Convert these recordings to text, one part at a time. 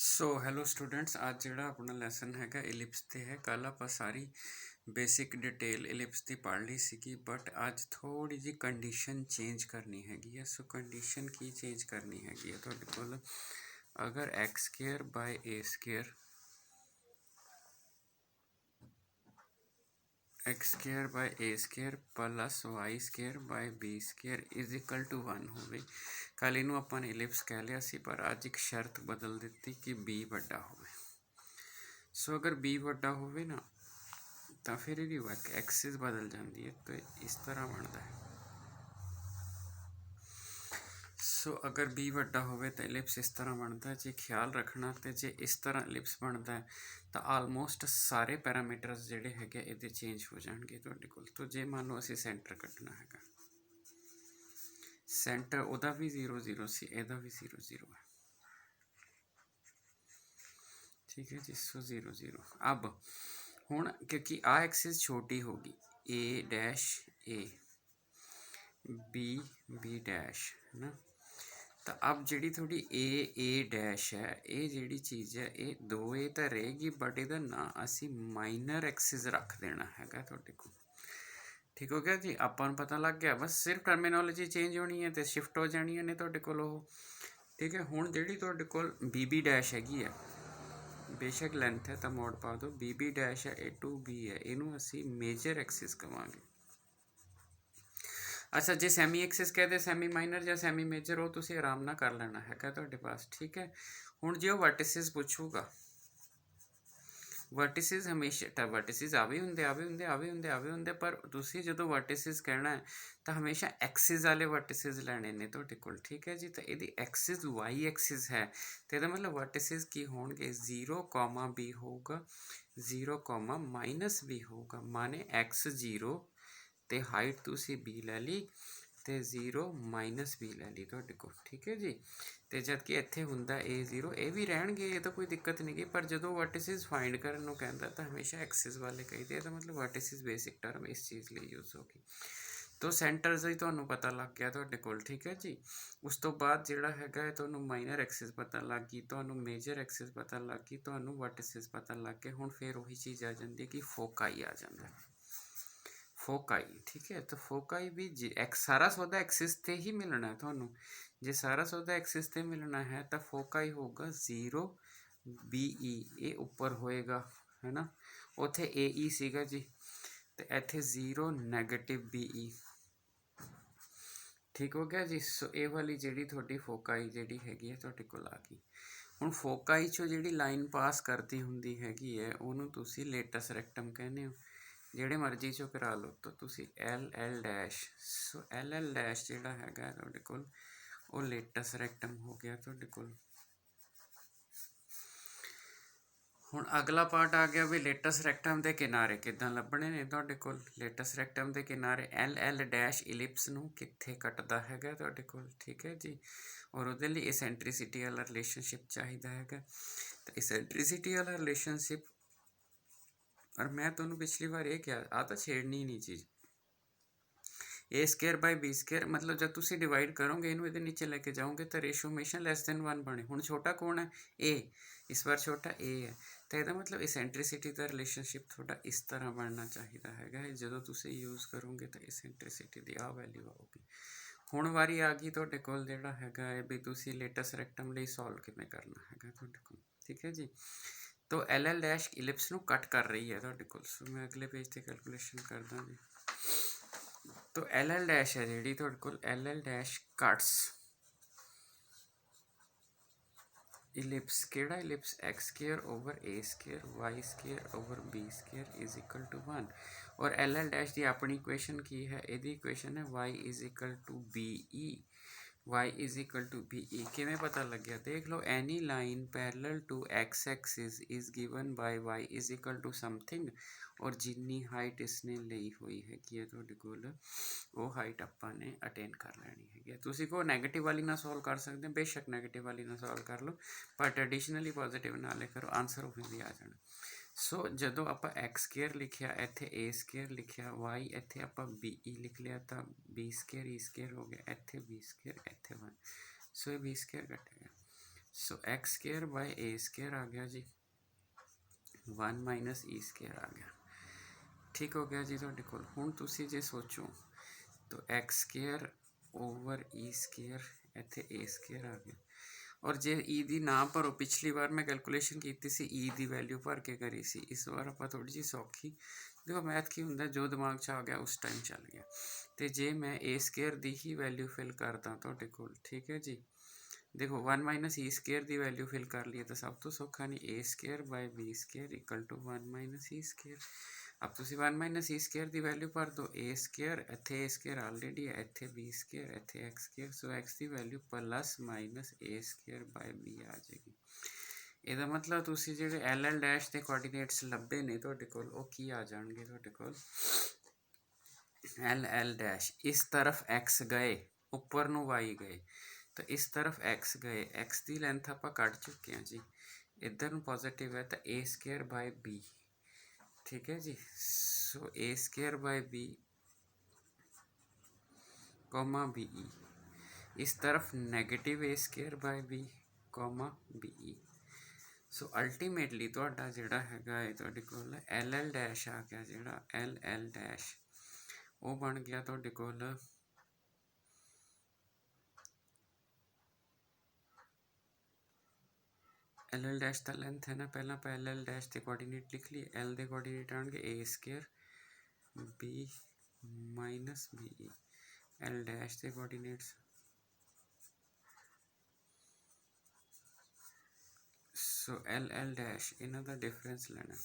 So hello students, आज ਜਿਹੜਾ ਆਪਣਾ ਲੈਸਨ ਹੈਗਾ ਇਲਿਪਸ ਤੇ ਹੈ। ਕੱਲ ਆਪਾਂ ਸਾਰੀ ਬੇਸਿਕ ਡਿਟੇਲ ਇਲਿਪਸ ਦੀ ਪੜ੍ਹ ਲਈ ਸੀਗੀ, ਬਟ ਅੱਜ ਥੋੜੀ ਜੀ ਕੰਡੀਸ਼ਨ ਚੇਂਜ ਕਰਨੀ ਹੈਗੀ ਹੈ। ਸੋ ਕੰਡੀਸ਼ਨ ਕੀ ਚੇਂਜ ਕਰਨੀ ਹੈਗੀ ਹੈ ਤੁਹਾਡੇ ਕੋਲ, ਅਗਰ x square by a square x square by a square plus y square by b square is equal to 1 ਹੋਵੇ। ਕੱਲ ਇਹਨੂੰ ਆਪਾਂ ਨੇ ਇਲਿਪਸ ਕਹਿ ਲਿਆ ਸੀ, ਪਰ ਅੱਜ ਇੱਕ ਸ਼ਰਤ ਬਦਲ ਦਿੱਤੀ ਕਿ b ਵੱਡਾ ਹੋਵੇ। ਸੋ ਅਗਰ b ਵੱਡਾ ਹੋਵੇ ਨਾ ਤਾਂ ਫਿਰ ਇਹਦੀ ਐਕਸਿਸ ਬਦਲ ਜਾਂਦੀ ਹੈ, तो इस तरह ਬਣਦਾ ਹੈ। ਸੋ ਅਗਰ b ਵੱਡਾ ਹੋਵੇ ਤਾਂ ਇਲਿਪਸ ਇਸ ਤਰ੍ਹਾਂ ਬਣਦਾ। ਜੇ ਖਿਆਲ ਰੱਖਣਾ ਤੇ ਜੇ ਇਸ ਤਰ੍ਹਾਂ ਇਲਿਪਸ ਬਣਦਾ ਹੈ ਤਾਂ ਆਲਮੋਸਟ ਸਾਰੇ ਪੈਰਾਮੀਟਰਸ ਜਿਹੜੇ ਹੈਗੇ ਇਹਦੇ ਚੇਂਜ ਹੋ ਜਾਣਗੇ ਤੁਹਾਡੇ ਕੋਲ। ਤਾਂ ਜੇ ਮੰਨ ਲਓ ਅਸੀਂ ਸੈਂਟਰ ਕੱਢਣਾ ਹੈਗਾ, ਸੈਂਟਰ ਉਹਦਾ ਵੀ 0 0 ਸੀ, ਇਹਦਾ ਵੀ 0 0 ਹੈ, ठीक है जी। सो 0 0 अब ਹੁਣ क्योंकि आ एक्सिस छोटी होगी, ए डैश ए बी डैश है ना, तो अब जी थोड़ी ए डैश है, ये जी चीज़ है ये 2a तो रहेगी, बट ਇਹਦਾ ना असी माइनर एक्सिस रख देना हैगा ਤੁਹਾਡੇ ਕੋਲ। ठीक हो गया जी, ਆਪਾਂ ਨੂੰ पता लग गया। बस सिर्फ टर्मिनोलॉजी चेंज होनी है तो शिफ्ट हो जानियां ने ਤੁਹਾਡੇ ਕੋਲ ਉਹ। ठीक है, ਹੁਣ ਜਿਹੜੀ ਤੁਹਾਡੇ ਕੋਲ बी डैश हैगी है, बेशक लेंथ है तो मोड पा दो, बी डैश है, ए टू बी है, इनू असी मेजर एक्सिस कहांगे। अच्छा, जे सैमी एक्सिस कहते सैमी माइनर या सैमी मेजर, हो तुसी आराम नाल कर लेना है तुहाडे पास। ठीक है, हुण जे वर्टिसिस पूछूगा, वर्टिसिस हमेशा वर्टिसिस आवे हुंदे पर तुसी जदों वर्टिसिस कहना है तो हमेशा एक्सिस वाले वर्टिसिस लैने ने तुहाडे कोल। ठीक है जी, तो यदि एक्सिस वाई एक्सिस है तो यदा मतलब वर्टिसिस की होणगे 0 b होगा, 0 माइनस b होगा, माने x 0 तो हाइट तुसी b लै ली तो 0 माइनस b लै ली तुहाडे कोल। ठीक है जी, तो जबकि इत्थे हुंदा a 0, ये भी रहणगे, ये तो कोई दिक्कत नहीं गी, पर जो वर्टिसिस फाइंड करन नूं कहंदा तो हमेशा एक्सिस वाले कहीदे, तो मतलब वर्टिसिस बेसिक टर्म इस चीज़ लिए यूज़ होगी। तो सेंटर्स ही तुहानूं पता लग गया तुहाडे कोल। ठीक है जी, उस तो बाद जिहड़ा हैगा तुहानूं माइनर एक्सिस पता लग गई, तुहानूं मेजर एक्सिस पता लग गई, तुहानूं वर्टिसिस पता लग गए। हुण फिर वही चीज़ आ जाती है कि फोकाई आ जाता है, फोकाई। ठीक है, तो फोकाई भी सारा सौदा एक्सिस ते ही मिलना है तुहानूं। जे सारा सौदा एक्सिस ते मिलना है तो फोकाई होगा 0 BE, ये उपर होएगा है ना, उत्थे AE सीगा जी, तो इत्थे 0 नैगेटिव BE। ठीक हो गया जी। सो ये वाली जी थोड़ी फोकाई जी हैगी है तुहाडे कोल आ गई। हुण फोकाई चो जी लाइन पास करती हुंदी हैगी है, उहनूं तुसी लेटस रेक्टम कहने हो, ਜਿਹੜੇ ਮਰਜ਼ੀ ਚੋਂ ਕਰਾ ਲਓ। तो तुसी LL डैश, सो LL डैश ਜਿਹੜਾ ਹੈਗਾ ਤੁਹਾਡੇ ਕੋਲ ਉਹ ਲੇਟਸ ਰੈਕਟਮ ਹੋ ਗਿਆ ਤੁਹਾਡੇ ਕੋਲ। ਹੁਣ ਅਗਲਾ ਪਾਰਟ ਆ ਗਿਆ ਵੀ ਲੇਟਸ ਰੈਕਟਮ ਦੇ ਕਿਨਾਰੇ ਕਿੱਦਾਂ ਲੱਭਣੇ ਨੇ ਤੁਹਾਡੇ ਕੋਲ। ਲੇਟਸ ਰੈਕਟਮ ਦੇ ਕਿਨਾਰੇ LL ਡੈਸ਼ ਇਲਿਪਸ ਨੂੰ ਕਿੱਥੇ ਕੱਟਦਾ ਹੈਗਾ ਤੁਹਾਡੇ ਕੋਲ। ਠੀਕ ਹੈ ਜੀ, ਔਰ ਉਹਦੇ ਲਈ ਇਸੈਂਟਰੀਸਿਟੀ ਵਾਲਾ ਰਿਲੇਸ਼ਨਸ਼ਿਪ ਚਾਹੀਦਾ ਹੈਗਾ। ਤਾਂ ਇਸੈਂਟਰੀਸਿਟੀ ਵਾਲਾ ਰਿਲੇਸ਼ਨਸ਼ਿਪ, और मैं तुहानूं पिछली बार ये क्या आ तो छेड़नी नहीं चीज़, ए स्केयर बाई बी स्केयर, मतलब जब तुसी डिवाइड करोगे इनू इहदे नीचे लेके जाओगे तो रेशो हमेशा लैस दैन 1 बने। हुण छोटा कौन है, ए, इस बार छोटा ए है, तो यदा मतलब इसेंट्रिसिटी का रिलेशनशिप थोड़ा इस तरह बनना चाहिए हैगा। जो तुसी यूज़ करोगे तो इसेंट्रिसिटी की आ वैल्यू आऊगी। हुण वारी आ गई तुहाडे कोल जिहड़ा हैगा भी तुसी लेटस रैक्टम लई सॉल्व किवें करना हैगा तुहाडे कोल। ठीक है जी, तो LL डैश इलिप्स नूं कट कर रही है तुहाडे कोल। सो मैं अगले पेज ते कैलकुलेशन करदा जी। तो LL डैश है जिहड़ी तुहाडे कोल, LL डैश कट्स इलिप्स, केड़ा ellipse, x square over a square y square over b square is equal to 1। और LL डैश की अपनी इक्वेशन की है, यदि इक्वेशन है y is equal to BE, y is equal to BE। किमें पता लग गया, देख लो, any line parallel to x axis is given by y is equal to something, और जिन्नी हाइट इसने ली हुई है कि तुहाडे कोल वो हाइट आपां ने अटेन कर लैनी है। तुसी को नैगेटिव वाली ना सॉल्व कर सकते, बेशक नैगेटिव वाली ना सॉल्व कर लो, पर ट्रेडिशनली पॉजिटिव नाले करो, आंसर उही भी आ जाना। सो जदों आपां एक्स स्केयर लिखिया, इत्थे ए स्केयर लिखिया, वाई इत्थे आपां BE लिख लिया, तो बी स्केयर ई स्केयर हो गया, इत्थे बी स्केयर, इत्थे 1। सो ये बी स्केयर कटेगा। So x square by a square आ गया जी, 1 माइनस ई स्केयर आ गया। ठीक हो गया जी ਤੁਹਾਡੇ ਕੋਲ। ਹੁਣ ਤੁਸੀਂ ਜੇ ਸੋਚੋ ਤਾਂ x square over E square ਇੱਥੇ ए स्केयर आ गया। और जे ई ਦੀ ਨਾ ਭਰੋ, ਪਿਛਲੀ ਵਾਰ ਮੈਂ ਕੈਲਕੂਲੇਸ਼ਨ ਕੀਤੀ ਸੀ ਈ ਦੀ ਵੈਲਿਊ ਭਰ ਕੇ ਕਰੀ ਸੀ, ਇਸ ਵਾਰ ਆਪਾਂ ਥੋੜੀ ਜਿਹੀ ਸੌਖੀ, ਦੇਖੋ ਮੈਥ ਕੀ ਹੁੰਦਾ ਜੋ ਦਿਮਾਗ 'ਚ ਆ ਗਿਆ ਉਸ ਟਾਈਮ ਚੱਲ ਗਿਆ। ਤੇ ਜੇ ਮੈਂ ए स्केयर ਦੀ ਹੀ ਵੈਲਿਊ ਫਿਲ ਕਰਦਾ ਤੁਹਾਡੇ ਕੋਲ, ਠੀਕ ਹੈ ਜੀ, देखो 1 माइनस ई स्केयर की वैल्यू फिल कर लिए तो सब तो सौखा नहीं, a square by b square equal to 1 minus e square. अब तुम 1 माइनस ई स्केयर की वैल्यू भर दो, ए स्केयर इतने ए स्केयर ऑलरेडी है, इतने बी स्केयर इतने एक्स स्केयर, सो एक्स की value plus minus a square by b आ जाएगी। ਇਹਦਾ मतलब ਤੁਸੀਂ ਜਿਹੜੇ एल एल डैश के कोआर्डीनेट्स ਲੱਭੇ ਨੇ ਤੁਹਾਡੇ ਕੋਲ ਉਹ ਕੀ ਆ ਜਾਣਗੇ ਤੁਹਾਡੇ ਕੋਲ, एल एल डैश इस तरफ एक्स गए, ਉੱਪਰ ਨੂੰ वाई गए, तो इस तरफ एक्स गए, एक्स की लेंथ आप कट चुके हैं जी, इधर पॉजिटिव है तो ए स्केयर बाय बी, ठीक है जी। So a square by b comma b e, इस तरफ negative a square by b comma b e. So ultimately तुहाडा जिहड़ा हैगा है तुहाडे कोल एल एल डैश आ गया, जिहड़ा एल एल डैश वो बन गया तुहाडे कोल एल एल डैश का लेंथ है ना, पहला आप एल एल डैश के कोआर्डीनेट लिख लिए, एल के कोआर्डीनेट आएंगे a square b minus b e, L dash के coordinates so L L dash इन्हों का डिफरेंस लेना,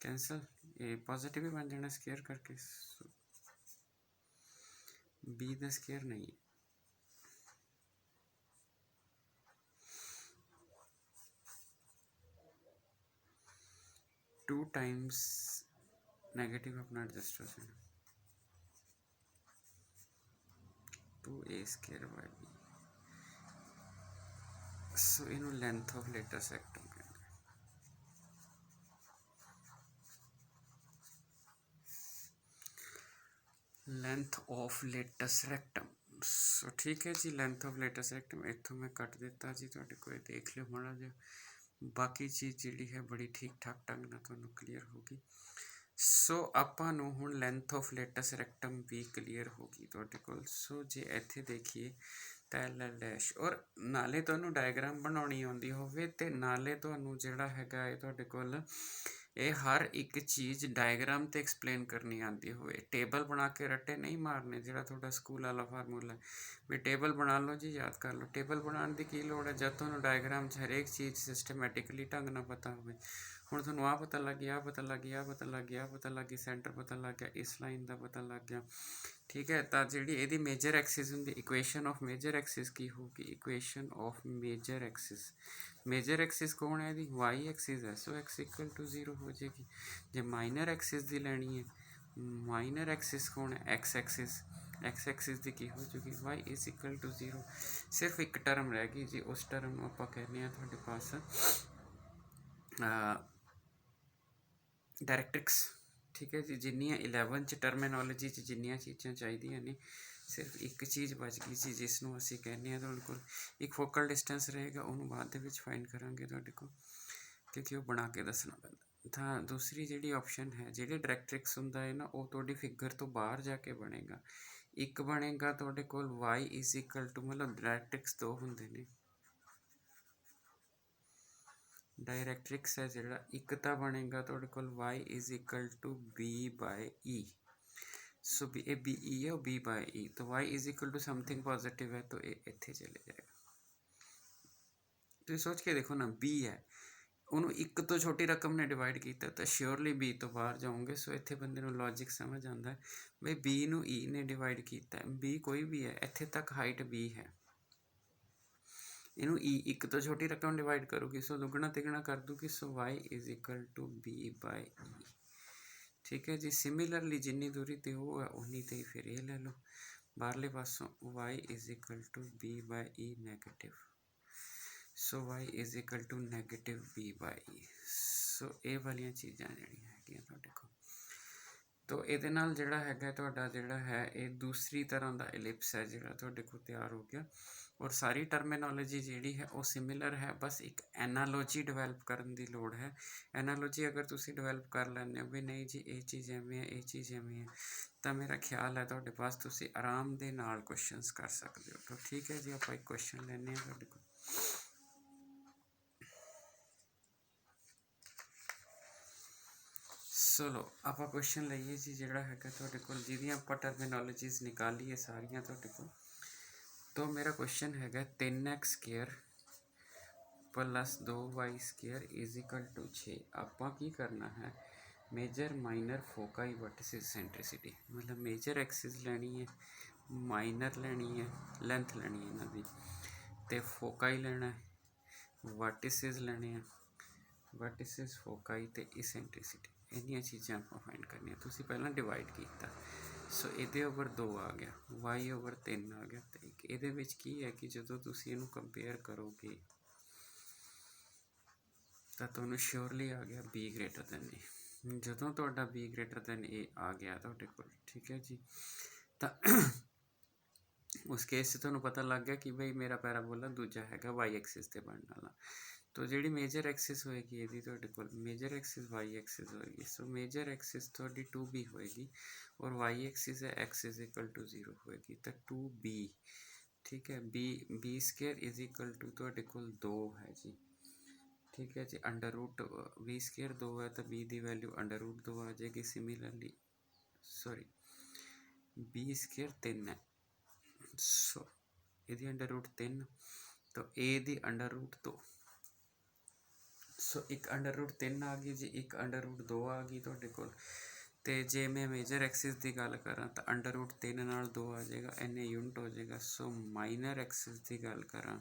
कैंसल, ये पॉजिटिव ही बन जाना स्केयर करके, बी द स्केयर नहीं है, टू टाइम्स नेगेटिव अपना एडजस्ट हो जाना, two a square by b, so इन्हों लेंथ ऑफ लेटर सेक्टम कहेंगे, length of latus rectum. So ठीक है जी, लेंथ ऑफ लेटस रेक्टम इतों मैं कट दिता जी, तुहाडे कोल देख लियो माड़ा जिहा, बाकी चीज़ जिहड़ी है बड़ी ठीक ठाक ढंग नाल तुहानूं क्लीयर होगी। सो आपां नूं हुण लेंथ ऑफ लेटस रेक्टम भी क्लीयर होगी तुहाडे कोल। सो जे इत्थे देखिए तो एल एल डैश, और नाले तुहानूं डायग्राम बनाउणी आउंदी होवे ते नाले तुहानूं जिहड़ा हैगा है तुहाडे कोल ये हर एक चीज़ डायग्राम ते एक्सप्लेन करनी आती होवे, टेबल बना के रट्टे नहीं मारने, जिहड़ा तुहाडा स्कूल वाला फार्मूला भी टेबल बना लो जी, याद कर लो, टेबल बनाने की की लोड़ है जब तुहानूं डायग्राम हरेक चीज़ सिस्टमैटिकली ढंग नाल पता होवे। हुण तुहानूं आ पता लग गया, आ पता लग गया, आ पता लग गया, आ पता लग गया, सेंटर पता लग गया, इस लाइन का पता लग गया, ठीक है। तो जिहड़ी इहदी मेजर एक्सिस हुंदी, इक्वेशन ऑफ मेजर एक्सिस की होगी, equation of major axis, major axis कौन है, वाई एक्सिस है, सो एक्स इक्वल टू 0 हो जाएगी। जो माइनर एक्सिस की लैनी है, माइनर एक्सिस कौन है, एक्स एक्सिस की की हो जाएगी, वाई इज इक्वल टू 0। सिर्फ एक टर्म रह गई जी, उस टर्म को आप कहने तुहाडे पास डायरैक्ट्रिक्स, ठीक है जी। जिन्नियां 11 च टर्मिनोलॉजी च जिन्नियां चीज़ां चाहिए ने, सिर्फ एक चीज़ बच गई जी जिसनों असीं कहने तुहाडे कोल एक फोकल डिस्टेंस रहेगा, उन्होंने बाद दे विच फाइंड करांगे तुहाडे कोल, क्योंकि वो बना के दसना पैंदा। तो दूसरी जिहड़ी ऑप्शन है, जिहड़े डायरैक्ट्रिक्स हुंदा है ना, वो तुहाडी फिगर तो बाहर जाके बनेगा, एक बनेगा तुहाडे कोल वाई इज इक्वल टू, मतलब डायरैक्ट्रिक्स दो हुंदे ने, डायरैक्ट्रिक्स है जिहड़ा एक तो बनेगा तुहाडे कोल y is equal to b by e, so b a b e है, बी बाय ई, तो y is equal to something positive है, तो ये इत्थे चले जाएगा। तो सोच के देखो ना, बी है, उन्होंने एक तो छोटी रकम ने डिवाइड किया तो श्योरली बी तो बाहर जाओगे। सो इत्थे बंदे नूं लॉजिक समझ आता है बई बी नूं ई ने डिवाइड किया, बी कोई भी है, इत्थे तक हाइट बी है, इनू ई एक तो छोटी रकम डिवाइड करूगी, सो दुगना तिगना कर दूगी, सो y is equal to b by e, ठीक है जी। सिमिलरली जिन्नी दूरी ते वो है उन्नी ते फिर ये ले लो बाहरले पासों, y is equal to b by e negative, so y is equal to negative b by e. So ਇਹ ਵਾਲੀਆਂ ਚੀਜ਼ਾਂ ਜਿਹੜੀਆਂ ਹੈਗੀਆਂ ਤੁਹਾਡੇ ਕੋਲ। ਤੋ ਇਹਦੇ ਨਾਲ ਜਿਹੜਾ ਹੈਗਾ ਤੁਹਾਡਾ ਜਿਹੜਾ ਹੈ ਇਹ ਦੂਸਰੀ ਤਰ੍ਹਾਂ ਦਾ ਇਲਿਪਸ ਹੈ ਜਿਹੜਾ ਤੁਹਾਡੇ ਕੋਲ ਤਿਆਰ ਹੋ ਗਿਆ। ਔਰ ਸਾਰੀ ਟਰਮੀਨੋਲੋਜੀ ਜਿਹੜੀ ਹੈ ਉਹ ਸਿਮਿਲਰ ਹੈ, ਬਸ ਇੱਕ ਐਨਾਲੋਜੀ ਡਿਵੈਲਪ ਕਰਨ ਦੀ ਲੋੜ ਹੈ। ਐਨਾਲੋਜੀ ਅਗਰ ਤੁਸੀਂ ਡਿਵੈਲਪ ਕਰ ਲੈਂਦੇ ਹੋ ਵੀ ਨਹੀਂ ਜੀ ਇਹ ਚੀਜ਼ ਐਵੇਂ ਹੈ, ਇਹ ਚੀਜ਼ ਐਵੇਂ ਹੈ, ਤਾਂ ਮੇਰਾ ਖਿਆਲ ਹੈ ਤੁਹਾਡੇ ਪਾਸ ਤੁਸੀਂ ਆਰਾਮ ਦੇ ਨਾਲ ਕੁਐਸਚਨਸ ਕਰ ਸਕਦੇ ਹੋ। ਤਾਂ ਠੀਕ ਹੈ ਜੀ, ਆਪਾਂ ਇੱਕ ਕੁਐਸਚਨ ਲੈਂਦੇ ਹਾਂ ਤੁਹਾਡੇ ਕੋਲ। ਚਲੋ ਆਪਾਂ ਕੁਐਸਚਨ ਲਈਏ ਜੀ ਜਿਹੜਾ ਹੈਗਾ ਤੁਹਾਡੇ ਕੋਲ, ਜਿਹਦੀਆਂ ਆਪਾਂ ਟਰਮੀਨੋਲੋਜੀਜ਼ ਨਿਕਾਲੀਏ ਸਾਰੀਆਂ ਤੁਹਾਡੇ ਕੋਲ। तो मेरा क्वेश्चन हैगा 3x square plus 2y square is equal to 6। ਆਪਾਂ ਕੀ ਕਰਨਾ ਹੈ, major minor foci vertices eccentricity, मतलब मेजर एक्सिस लेनी है, माइनर लेनी है, लेंथ लेनी है इन्हां दी, ते फोकाई लेना है, वर्टिसिस लेने हैं, वर्टिसिस फोकाई ते इसेंट्रिसिटी, इन्नियां चीज़ां आपां फाइंड करनियां। तुसीं पहलां डिवाइड कीता, सो ये ओवर 2 आ गया, y ओवर 3 आ गया, तो एक ये की है कि जो तुसीं इहनूं कंपेयर करोगे तो तुहानूं श्योरली आ गया b ग्रेटर दैन ए। ਜਦੋਂ ਤੁਹਾਡਾ b ग्रेटर दैन ए आ गया ਤੁਹਾਡੇ ਕੋਲ, ठीक है जी, तो उस केस से ਤੁਹਾਨੂੰ पता लग गया कि बई मेरा पैराबोला दूजा हैगा y एक्सिस ते बनने वाला। तो जी मेजर एक्सिस होएगी ये ਤੁਹਾਡੇ ਕੋਲ, मेजर एक्सिस y एक्सिस होएगी। सो मेजर एक्सिस ਤੁਹਾਡੀ 2b होएगी और y एक्सिस है x इज इक्वल टू 0 होएगी, तो 2b, ठीक है। b square is equal to ਤੁਹਾਡੇ ਕੋਲ 2 है जी, ठीक है जी। अंडर रूट b स्केयर 2 है तो b की वैल्यू अंडर रूट 2 आ जाएगी। सिमिलरली सॉरी b स्केयर 3 है, सो ये अंडर रूट 3, तो a दी अंडर रूट 2, सो एक अंडर रूट 3 आ गई जी, एक अंडर रूट 2 आ गई ਤੁਹਾਡੇ ਕੋਲ। तो जे मैं मेजर एक्सिस की गल करा तो अंडर रूट 3 नाल 2 आ जाएगा, इन्हें यूनिट हो जाएगा। सो माइनर एक्सिस की गल करा,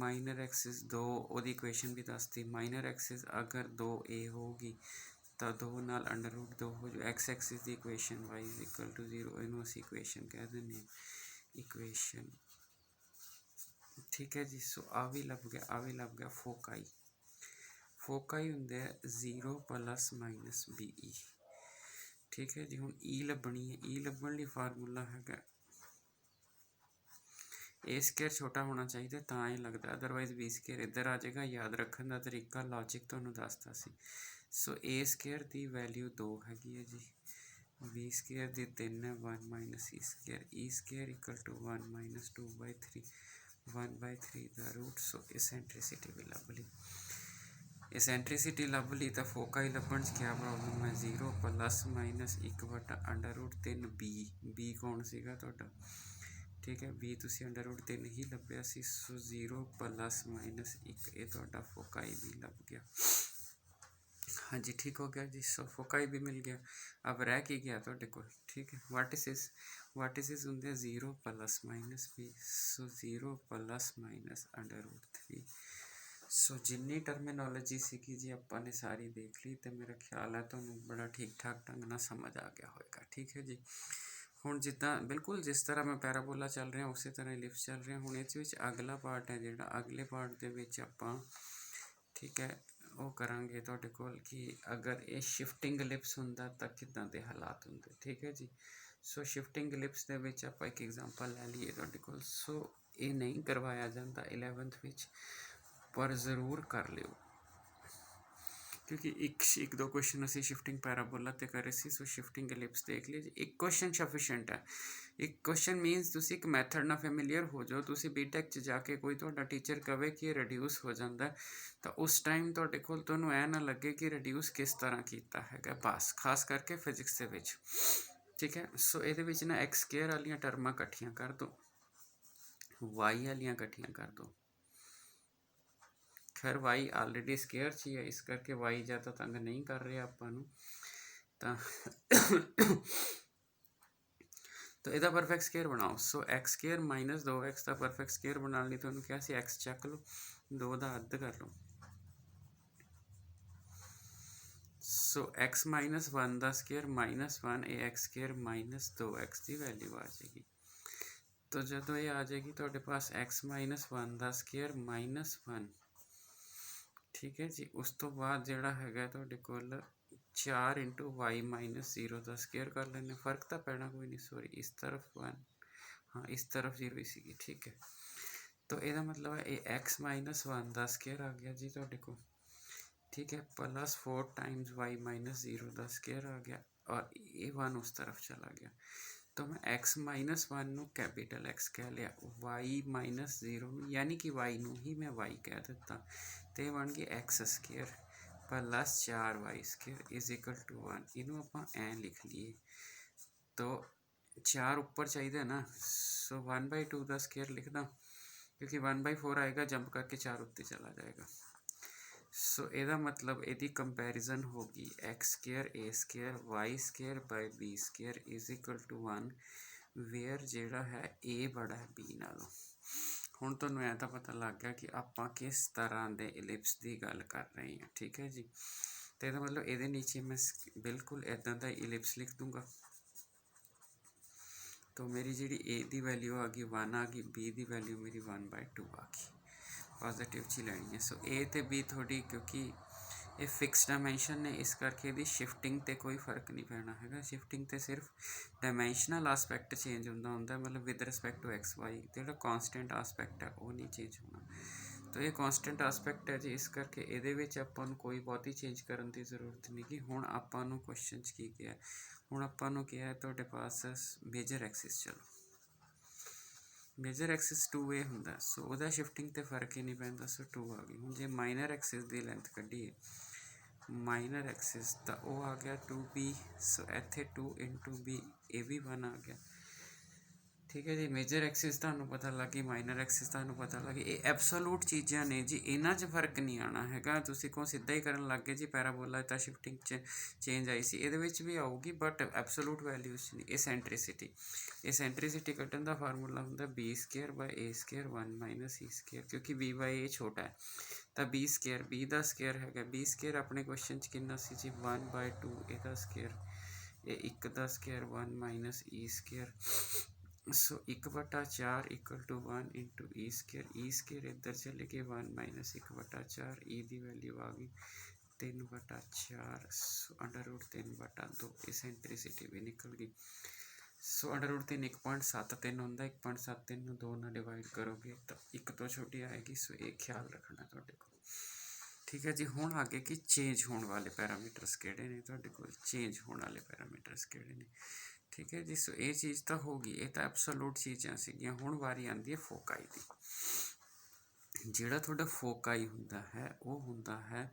माइनर एक्सिस 2 ओदी इक्वेशन भी दसती, माइनर एक्सिस अगर 2a होगी तो 2 नाल अंडर रूट 2 हो जाए। एक्स एक्सिस की equation y is equal to 0, इनू असीं इक्वेशन कह दें इक्वेशन, ठीक है जी। सो आ भी लभ गया, आ भी लभ गया। फोकाई, फोकाई होंदे 0 प्लस माइनस बी ई, ठीक है जी। हुण ई लभनी है, ई लभण लई फार्मूला हैगा ए स्केयर छोटा होना चाहिए तो ये लगता, अदरवाइज बी स्केयर इधर आ जाएगा। याद रखने का तरीका लॉजिक तुहानूं दसता सी। सो ए स्केयर की वैल्यू 2 हैगी है जी, बी स्केयर की 3 है, 1 minus e square equal to 1 minus 2/3, 1/3 का रूट। सो इसेंट्रिसिटी भी लभ ली, इसेंट्रिसिटी लभ ली। तो फोकाई लभण च क्या प्रॉब्लम है, 0 plus minus 1 under root 3 b कौन सीगा तुहाडा, ठीक है। बी तुसी अंडर रूट 3 ही लभ्या सी। सो 0 प्लस माइनस 1 ये तुहाडा फोकाई भी लभ गया। हाँ जी, ठीक हो गया जी। सो फोकाई भी मिल गया। अब रह के गया तुहाडे कोल, ठीक है। वर्टिसिस होंदे 0 प्लस माइनस बी, सो 0 प्लस माइनस अंडर रूट 3। सो जिन्नी टर्मिनोलॉजी सीगी जी अपन ने सारी देख ली, तो मेरा ख्याल है तुहानूं बड़ा ठीक ठाक ढंग नाल समझ आ गया होएगा, ठीक है जी। हुण जिद्दां बिल्कुल जिस तरह मैं पैराबोला चल रहा उस तरह इलिप्स चल रहा। हुण इस विच अगला पार्ट है जिहड़ा, अगले पार्ट दे विच आपां, ठीक है, वो करांगे तुहाडे कोल कि अगर ये शिफ्टिंग इलिप्स हुंदा तां किदां दे हालात हुंदे, ठीक है जी। सो शिफ्टिंग इलिप्स दे विच आपां एक एग्जांपल लै लईए तुहाडे कोल। सो ये नहीं करवाया जाता 11th विच, पर जरूर कर लिओ, क्योंकि एक दो क्वेश्चन असी शिफ्टिंग पैराबोला ते करे सी। सो शिफ्टिंग इलिप्स देख लीजिए, एक क्वेश्चन सफिशेंट है। एक क्वेश्चन मीनस तुसी एक मैथड ना फैमिलियर हो जाओ। तुसी बीटेक च जाके कोई तुहाडा टीचर कहे कि रिड्यूस हो जाता है, तो उस टाइम तुहाडे कोल तुहानूं ऐ ना लगे कि रिड्यूस किस तरह कीता हैगा, बस खास करके फिजिक्स दे विच, ठीक है। सो इहदे विच ना एक्स स्केयर वालियां टर्मां कट्ठियां कर दो, वाई वालियां कट्ठियां कर दो। खैर वाई ऑलरेडी स्केयर च ही है, इस करके वाई ज़्यादा तंग नहीं कर रहे आपां नूं। तो इहदा परफेक्ट स्केयर बनाओ। सो एक्स स्केयर माइनस 2x का परफेक्ट स्केयर बनाने लई तुहानूं क्या सी, एक्स चक लो, 2 का अद्ध कर लो। सो एक्स माइनस 1 का स्केयर माइनस 1, ये एक्स स्केयर माइनस 2x की वैल्यू आ जाएगी। तो जदों ये आ जाएगी तुहाडे पास एक्स माइनस 1 का स्केयर माइनस 1, ठीक है जी। उस तो बाद जिहड़ा हैगा तुहाडे कोल 4 इंटू वाई माइनस 0 का स्केयर कर लेने, फर्क तो पैना कोई नहीं, सॉरी इस तरफ 1, हाँ इस तरफ 0 ही सी, ठीक है। तो यदा मतलब है ये एक्स माइनस 1 का स्केयर आ गया जी तुहाडे कोल, ठीक है, प्लस 4 टाइम्स वाई माइनस 0 का स्केयर आ गया, और ये 1 उस तरफ चला गया। तो मैं एक्स माइनस 1 नू कैपिटल एक्स कह लिया, वाई माइनस 0 यानी कि वाई नू ही मैं वाई कह दिता, तो ये बन गया x square plus 4 y square is equal to 1। इनू आप ऐ लिख लीए, तो 4 ऊपर चाहिए ना, सो 1/2 का स्केयर लिख दा, क्योंकि 1/4 आएगा जंप करके 4 उत्ते चला जाएगा। सो यदा मतलब यदि कंपैरिजन होगी x square a square y square by b square is equal to 1, where जिहड़ा है ए बड़ा है बी नालों। हुण तुहानूं ऐ तां पता लग गया कि आपां किस तरह के इलिप्स की गल कर रहे हैं, ठीक है जी। तो यदा मतलब ये नीचे मैं बिल्कुल इदा का इलिप्स लिख दूंगा, तो मेरी जी ए की वैल्यू आ गई 1 आ गई, बी की वैल्यू मेरी 1/2 आ गई, पॉजिटिव च ही लैनी है। सो ए तो बी थोड़ी, क्योंकि ये फिक्स डायमेंशन ने, इस करके यदि शिफ्टिंग तो कोई फर्क नहीं पैना है, शिफ्टिंग तो सिर्फ डायमेंशनल आसपैक्ट चेंज होंदा मतलब with respect to x y, जो कॉन्सटेंट आसपैक्ट है वो नहीं चेंज होना। तो ये कॉन्सटेंट आसपैक्ट है जी, इस करके ये आपां नूं कोई बहुती चेंज करने की जरूरत नहीं कि हुण आपां नूं क्वेश्चन च की किया, हुण आपां नूं क्या है तुहाडे पास मेजर एक्सिस, चलो मेजर एक्सिस 2a होंदा, सो वह शिफ्टिंग तो फर्क ही नहीं पैंदा, सो 2 आ गई। हुण जे माइनर एक्सिस की लेंथ कढ़ीए, माइनर एक्सिस तो वह आ गया 2b, सो इत्थे 2 इंटू b, ये भी 1 आ गया, ठीक है जी। मेजर एक्सिस तुहानूं पता लग गई, माइनर एक्सिस तुहानूं पता लग गई, ये एब्सोलूट चीज़ां ने जी, इन्हां च फर्क नहीं आना हैगा। तुसीं को सीधा ही करन लग गए जी पैराबोला तो शिफ्टिंग चेंज आई सी, ये भी आऊगी बट एब्सोलूट वैल्यूज नहीं। एसेंट्रिसिटी कड्ढण का फार्मूला होंदा b square by a square 1 minus e square, क्योंकि बी बाय ए छोटा है, तो बी स्केयर बी का स्केयर है, बी स्केयर अपने क्वेश्चन च कितना सी जी 1/2 ਇਹਦਾ स्केयर, ये 1 का square 1 minus e square, so 1/4 equal to 1 into e square इधर चले गए 1 माइनस 1/4, ई की वैल्यू आ गई 3/4, सो √3/2, एसेंट्रिसिटी भी निकल गई। सो √3 1.73 होंदा, 1.73 2 नाल डिवाइड करोगे तो 1 तो छोटी आएगी, सो ये ख्याल रखना तुहाडे कोल, ठीक है जी। हुण आगे कि चेंज होने वाले पैरामीटर्स किहड़े ने तुहाडे कोल, चेंज होने वाले पैरामीटर्स किहड़े ने, ठीक है जी। सो ये चीज़ तो होगी, ये तो एब्सोलूट चीज़ां सीगियां। हुण वारी आती है फोकाई की, जिहड़ा तुहाडा फोकाई हुंदा है वो हुंदा है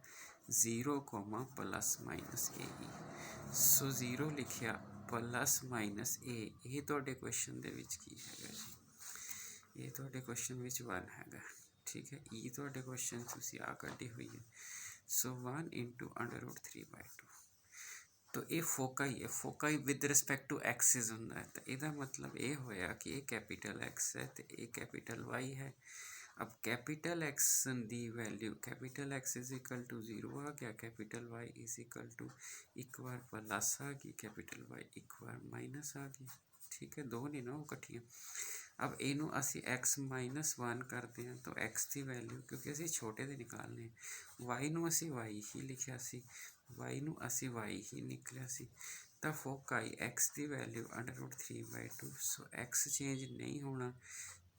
0, प्लस माइनस ए ई, सो 0 लिखिया प्लस माइनस ए, ये तुहाडे क्वेश्चन दे विच की हैगा जी, ये तुहाडे क्वेश्चन विच 1 हैगा, ठीक है। ई तुहाडे क्वेश्चन तुसीं आ कड्ढी हुई है, सो 1 इंटू √3/2, तो ये फोकाई है, foci with respect to axis होंदा है, तो यदा मतलब ये होया कि ये कैपिटल एक्स है तो ये कैपिटल वाई है। अब कैपिटल एक्स की value, capital x is equal to 0 आ गया, capital y is equal to एक बार प्लस आ गई, कैपिटल वाई एक बार माइनस आ गई, ठीक है, दो नहीं ना वो कट्ठियां। अब इनू असी एक्स माइनस 1 करते हैं, तो एक्स की वैल्यू क्योंकि असी छोटे दे निकालने, वाई नू असी वाई ही लिखिया सी, वाई नू असी वाई ही निकलिया सी, तो फोकाई एक्स की वैल्यू √3/2, सो एक्स चेंज नहीं होना,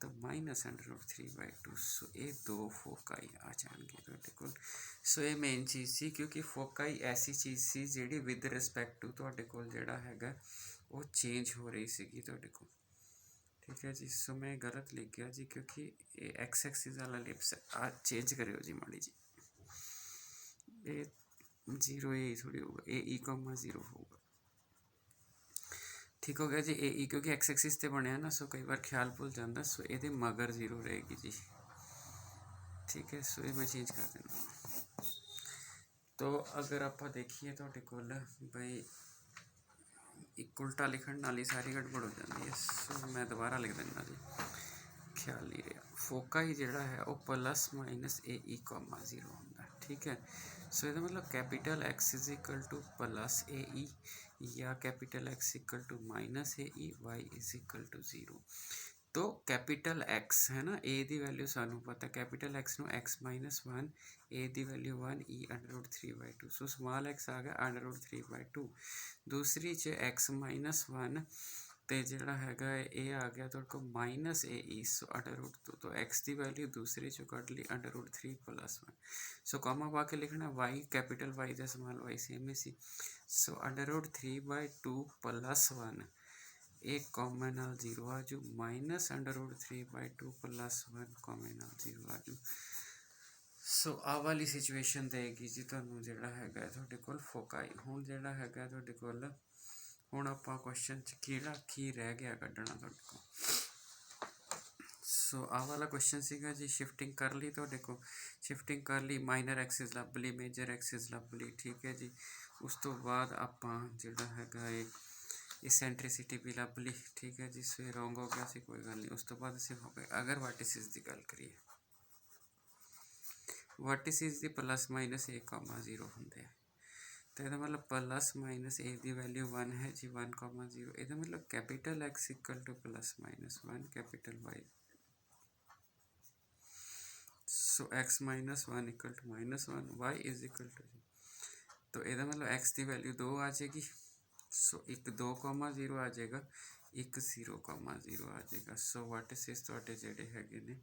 तो माइनस √3/2, सो ये 2 फोकाई आ जाएंगे तुहाडे कोल। सो ये मेन चीज़ सी, क्योंकि फोकाई ऐसी चीज़ सी जिहड़ी विद रिस्पैक्ट टू तुहाडे कोल जिहड़ा हैगा वो चेंज हो रही सीगी तुहाडे कोल, ठीक है जी। सो मैं गलत लिख गया जी, क्योंकि ये एक्स एक्सिस वाला लिप्स चेंज करियो जी माड़ी जी, ये 0 ए थोड़ी होगा, ए ई कॉमा 0 होगा, ठीक हो गया जी। ए ई क्योंकि एक्स एक्सिस ते बनया ना, सो कई बार ख्याल भुल जाता, सो ये मगर 0 रहेगी जी, ठीक है। सो ये मैं चेंज कर देना। तो अगर आप देखिए तुहाडे कोल बई एक उल्टा लिखण नाल ही सारी गड़बड़ हो जाती है, सो मैं दोबारा लिख देना जी, ख्याल नहीं रहा। फोकाई जिहड़ा है वो plus minus a e comma 0 होंदा, ठीक है। सो इसका मतलब capital x is equal to plus a e या capital x equal to minus a e, y is equal to 0। तो कैपिटल एक्स है ना, ए दी वैल्यू सानू पता कैपिटल एक्स नो एक्स माइनस वन, ए दी value one e √3/2, so small x आ गया √3/2। दूसरी च एक्स माइनस वन तो जोड़ा हैगा ये आ गया थोड़े को माइनस ए ई, सो √2, तो एक्स की वैल्यू दूसरे चो कट ली √3 + 1। सो कॉमा पा के लिखना वाई कैपिटल वाई का स्मॉल वाई सेम ही सी, सो √3/2 + 1 एक कॉमन नाल 0 आजू माइनस √3/2 + 1 कॉमन नाल 0 आजू। सो आ वाली सिचुएशन देगी जी तुहानू जिहड़ा हैगा तुहाडे कोल फोकाई। हुण जिहड़ा हैगा तुहाडे कोल हुण आपां क्वेश्चन च किहड़ा की रह गया कड्ढना तुहाडे कोल। सो आ वाला क्वेश्चन सीगा जी शिफ्टिंग कर ली तुहाडे को, शिफ्टिंग कर ली, माइनर एक्सिस लभ ली, मेजर एक्सिस लभ ली, ठीक है जी। उस तो बाद आपां जिहड़ा हैगा इसेंट्रिसिटी भी लभ ली, ठीक है जी। सो रॉन्ग हो गया सी, कोई गल नहीं। उस तो बाद असीं हो गए अगर वर्टिसिस की गल करिए, वर्टिसिस की +-(a,0) होंगे, तो यदा मतलब +-(a) की वैल्यू 1 है जी 1,0, यदा मतलब capital x equal to +-1 capital y, so x minus one equal to -1 y is equal to, तो यदा मतलब एक्स की वैल्यू 2 आ जाएगी, सो एक 2,0 आ जाएगा, एक 0,0 आ जाएगा। सो वर्टिसिस तुहाडे जिहड़े हैगे ने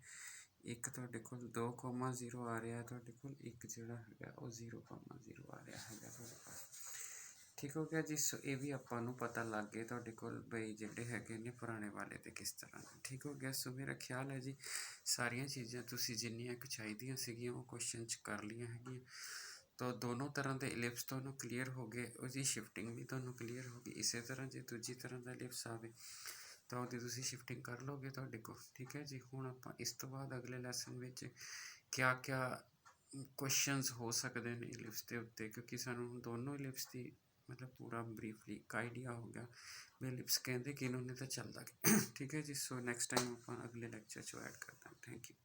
एक तुहाडे कोल 2,0 आ रहा है, तुहाडे कोल एक जिहड़ा हैगा वो 0,0 आ रहा है तुहाडे पास, ठीक हो गया जी। सो ये भी आपां नूं पता लग गए तुहाडे कोल बई जिहड़े हैगे ने पुराने वाले ते किस तरह ने, ठीक हो गया। सो मेरा ख्याल है जी सारियां चीज़ां तुसीं जिन्नियां क चाहीदियां सीगियां वो क्वेश्चन च कर लियां हैगियां। तो दोनों तरह के इलिप्स तुहानूं क्लीयर हो गए, उसकी शिफ्टिंग भी तुहानूं क्लीयर होगी। इस तरह जो दूजी तरह का इलिप्स आवे तो ਉਹਦੀ ਤੁਸੀਂ शिफ्टिंग कर लोगे ਤੁਹਾਡੇ ਕੋਲ, ठीक है जी। ਹੁਣ ਆਪਾਂ ਇਸ ਤੋਂ ਬਾਅਦ ਅਗਲੇ ਲੈਸਨ ਵਿੱਚ क्या क्या क्वेश्चनस हो सकते हैं इलिप्स के उत्ते, क्योंकि सानू दोनों इलिप्स की मतलब पूरा ब्रीफली एक आइडिया हो गया भी इलिप्स कहते किनू नहीं तो चलता ठीक है जी। सो नैक्सट टाइम आप अगले लैक्चर ऐड करते हैं। Thank you.